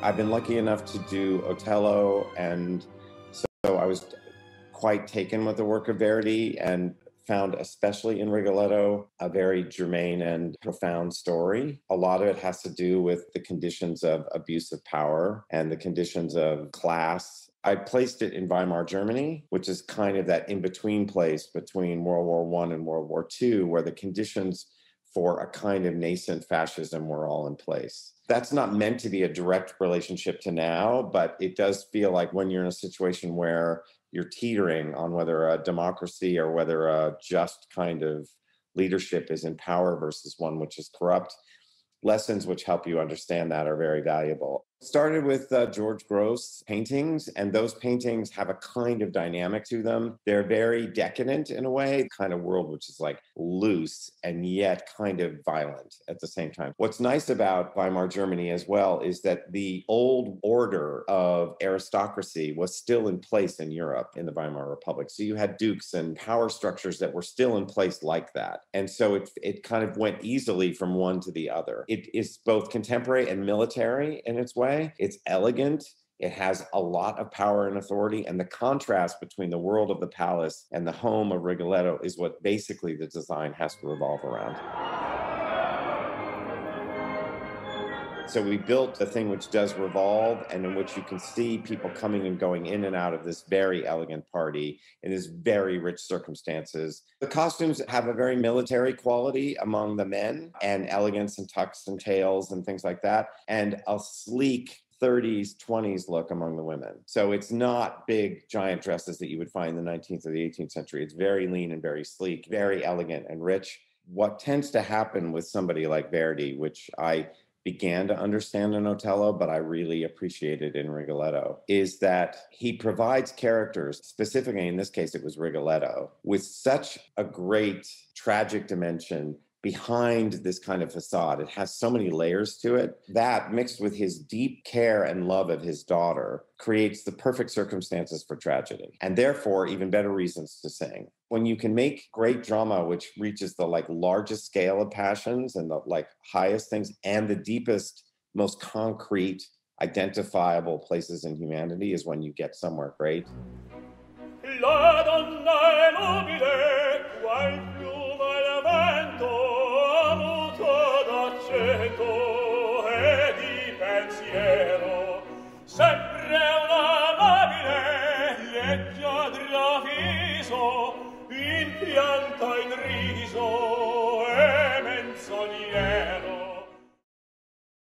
I've been lucky enough to do Otello, and so I was quite taken with the work of Verdi and found, especially in Rigoletto, a very germane and profound story. A lot of it has to do with the conditions of abuse of power and the conditions of class. I placed it in Weimar, Germany, which is kind of that in-between place between World War I and World War II, where the conditions for a kind of nascent fascism were all in place. That's not meant to be a direct relationship to now, but it does feel like when you're in a situation where you're teetering on whether a democracy or whether a just kind of leadership is in power versus one which is corrupt, lessons which help you understand that are very valuable. Started with George Gross paintings, and those paintings have a kind of dynamic to them. They're very decadent in a way, kind of world which is like loose and yet kind of violent at the same time. What's nice about Weimar Germany as well is that the old order of aristocracy was still in place in Europe in the Weimar Republic. So you had dukes and power structures that were still in place like that. And so it kind of went easily from one to the other. It is both contemporary and military in its way. It's elegant. It has a lot of power and authority. And the contrast between the world of the palace and the home of Rigoletto is what basically the design has to revolve around. So we built a thing which does revolve and in which you can see people coming and going in and out of this very elegant party in these very rich circumstances. The costumes have a very military quality among the men, and elegance and tucks and tails and things like that, and a sleek 30s, 20s look among the women. So it's not big, giant dresses that you would find in the 19th or the 18th century. It's very lean and very sleek, very elegant and rich. What tends to happen with somebody like Verdi, which I began to understand in Otello, but I really appreciated in Rigoletto, is that he provides characters, specifically in this case, it was Rigoletto, with such a great tragic dimension behind this kind of facade. It has so many layers to it. That, mixed with his deep care and love of his daughter, creates the perfect circumstances for tragedy, and therefore even better reasons to sing. When you can make great drama which reaches the largest scale of passions and the highest things and the deepest, most concrete, identifiable places in humanity, is when you get somewhere great. La donna è nobile, qual piuma al vento, amuto d'accento e di pensiero, sempre un'amabile leggiadra viso, in pianta in riso,